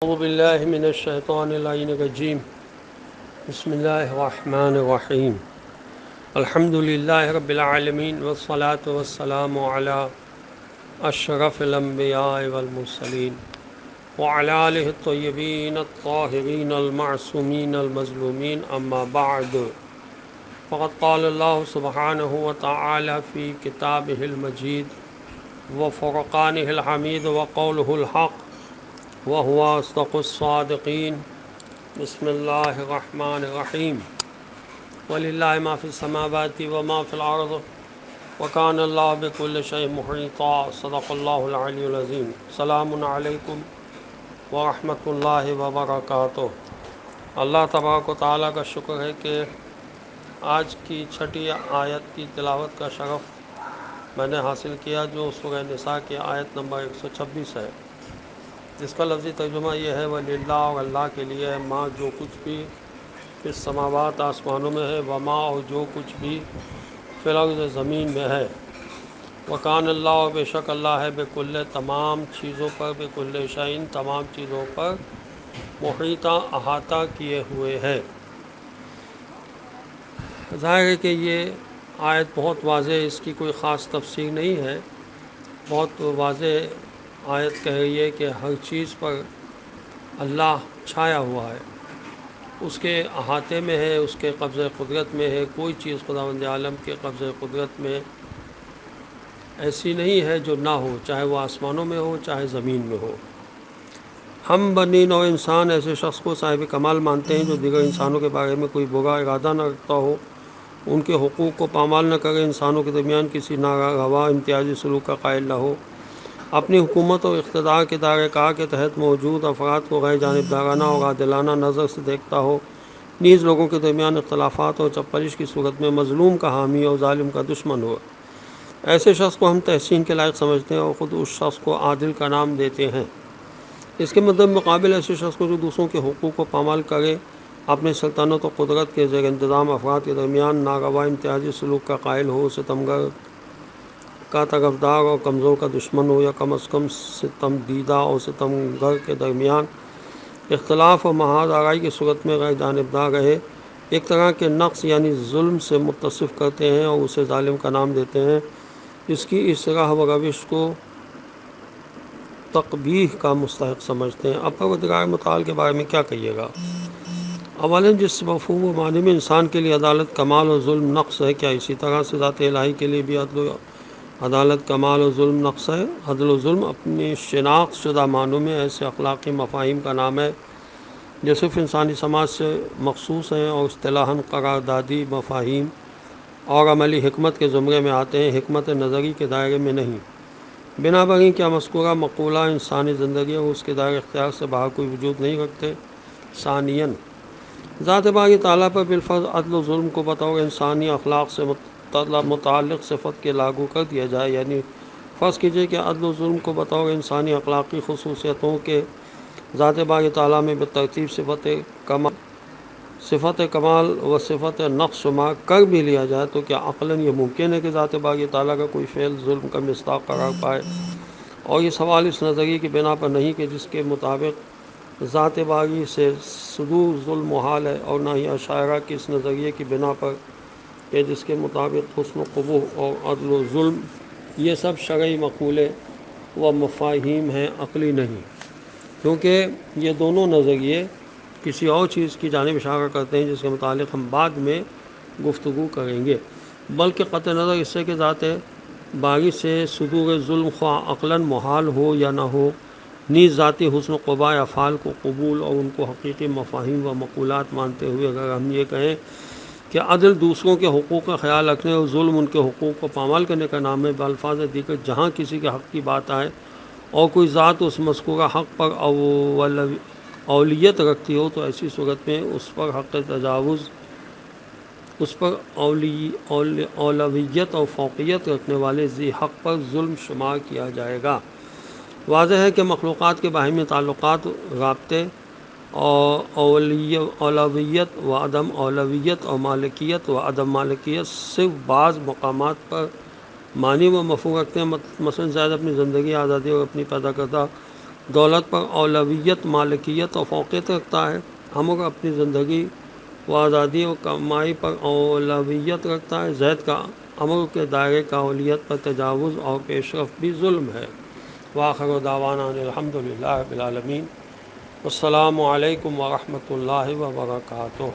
اعوذ باللہ من الشیطان اللعین الرجیم بسم اللہ الرحمن الرحیم الحمد للہ رب العالمین والصلاة والسلام علی اشرف الانبیاء والمرسلین وعلی آلہ الطیبین الطاہرین المعصومین المظلومین اما بعد فقد قال اللہ سبحانہ وتعالی فی کتابہ المجید وفرقانہ الحمید وقولہ الحق وهو أصدق الصادقين بسم الله الرحمن الرحيم ولله ما في السماوات وما في الأرض وكان الله بكل شيء محيطا صدق الله العلي العظيم السلام عليكم ورحمة الله وبركاته۔ اللہ تبارک و تعالیٰ کا شکر ہے کہ آج کی چھٹی آیت کی تلاوت کا شرف میں نے حاصل کیا، جو سورہ نساء کی آیت نمبر 126 ہے، جس کا لفظی ترجمہ یہ ہے وَلِلَّهِ، اور اللہ کے لیے ہے، ماں جو کچھ بھی فی السماوات آسمانوں میں ہے، وما اور جو کچھ بھی فی الارض زمین میں ہے، وکان اللہ، اور بے شک اللہ ہے، بکل تمام چیزوں پر، بکل شیء تمام چیزوں پر، محیطہ احاطہ کیے ہوئے ہے۔ ظاہر ہے کہ یہ آیت بہت واضح، اس کی کوئی خاص تفسیر نہیں ہے، بہت واضح آیت کہہ رہی ہے کہ ہر چیز پر اللہ چھایا ہوا ہے، اس کے احاطے میں ہے، اس کے قبضہ قدرت میں ہے۔ کوئی چیز خداوند عالم کے قبضہ قدرت میں ایسی نہیں ہے جو نہ ہو، چاہے وہ آسمانوں میں ہو چاہے زمین میں ہو۔ ہم بنی نوع انسان ایسے شخص کو صاحب کمال مانتے ہیں جو دیگر انسانوں کے بارے میں کوئی برا ارادہ نہ رکھتا ہو، ان کے حقوق کو پامال نہ کرے، انسانوں کے درمیان کسی ناروا امتیازی سلوک کا قائل نہ ہو، اپنی حکومت اور اقتدار کے دائرۂ کار کے تحت موجود افراد کو غیر جانبدارانہ اور عادلانہ نظر سے دیکھتا ہو، نیز لوگوں کے درمیان اختلافات اور چپلش کی صورت میں مظلوم کا حامی اور ظالم کا دشمن ہو۔ ایسے شخص کو ہم تحسین کے لائق سمجھتے ہیں اور خود اس شخص کو عادل کا نام دیتے ہیں۔ اس کے مقابل ایسے شخص کو جو دوسروں کے حقوق کو پامال کرے، اپنے سلطنت و قدرت کے زیر انتظام افراد کے درمیان ناروا امتیازی سلوک کا قائل ہو، ستمگر کا طرفدار اور کمزور کا دشمن ہو، یا کم از کم ستم دیدہ اور ستمگر کے درمیان اختلاف اور محاذ آرائی کی صورت میں غیر جانبدار رہے، ایک طرح کے نقص یعنی ظلم سے متصف کرتے ہیں اور اسے ظالم کا نام دیتے ہیں۔ اس کی اس راہ و روش کو تقبیح کا مستحق سمجھتے ہیں۔ اب پروردگار متعال کے بارے میں کیا کہیے گا؟ اولاً جس مفہوم و معنی میں انسان کے لیے عدالت کمال اور ظلم نقص ہے، کیا اسی طرح سے ذات الہی کے لیے بھی عدل و عدالت کمال اور ظلم نقص ہے؟ عدل و ظلم اپنی شناخت شدہ معنوں میں ایسے اخلاقی مفاہیم کا نام ہے جو صرف انسانی سماج سے مخصوص ہیں اور اصطلاحاً قراردادی مفاہیم اور عملی حکمت کے زمرے میں آتے ہیں، حکمت نظری کے دائرے میں نہیں۔ بنابراین کیا مذکورہ مقولہ انسانی زندگی اور اس کے دائرۂ اختیار سے باہر کوئی وجود نہیں رکھتے؟ ثانیاً ذات باری تعالیٰ پر بالفرض عدل و ظلم کو بطور انسانی اخلاق سے متعلق صفت کے لاگو کر دیا جائے، یعنی فرض کیجیے کہ عدل و ظلم کو بطور انسانی اخلاقی خصوصیتوں کے ذات باری تعالیٰ میں بالترتیب صفت کمال و صفت نقص شمار کر بھی لیا جائے، تو کیا عقلاً یہ ممکن ہے کہ ذات باری تعالیٰ کا کوئی فعل ظلم کا مصداق قرار پائے؟ اور یہ سوال اس نظریے کی بنا پر نہیں کہ جس کے مطابق ذات باری سے صدور ظلم محال ہے، اور نہ ہی اشاعرہ کی اس نظریے کی بنا پر کہ جس کے مطابق حسن و قبوح اور عدل و ظلم یہ سب شرعی مقولے و مفاہیم ہیں، عقلی نہیں، کیونکہ یہ دونوں نظریے کسی اور چیز کی جانب اشارہ کرتے ہیں جس کے متعلق ہم بعد میں گفتگو کریں گے، بلکہ قطع نظر اس سے کہ ذات باری سے صدور ظلم خواہ عقلاً محال ہو یا نہ ہو، نیز ذاتی حسن و قباح افعال کو قبول اور ان کو حقیقی مفاہیم و مقولات مانتے ہوئے اگر ہم یہ کہیں کہ عدل دوسروں کے حقوق کا خیال رکھنے اور ظلم ان کے حقوق کو پامال کرنے کا نام ہے، بالفاظ دیگر جہاں کسی کے حق کی بات آئے اور کوئی ذات اس مذکورہ حق پر اولیت رکھتی ہو، تو ایسی صورت میں اس پر حق تجاوز، اس پر اولویت اور فوقیت رکھنے والے ذی حق پر ظلم شمار کیا جائے گا۔ واضح ہے کہ مخلوقات کے باہمی تعلقات، رابطے اور اولویت و عدم اولویت اور مالکیت و عدم مالکیت صرف بعض مقامات پر معنی و مفہوم رکھتے ہیں۔ مثلا زید اپنی زندگی، آزادی اور اپنی پیدا کردہ دولت پر اولویت، مالکیت اور فوقیت رکھتا ہے، امر اپنی زندگی و آزادی و کمائی پر اولویت رکھتا ہے، زید کا امر کے دائرے قابلیت پر تجاوز اور پیش رفت بھی ظلم ہے۔ وآخر دعوانا الحمد للہ رب العالمین۔ السلام علیکم ورحمۃ اللہ وبرکاتہ۔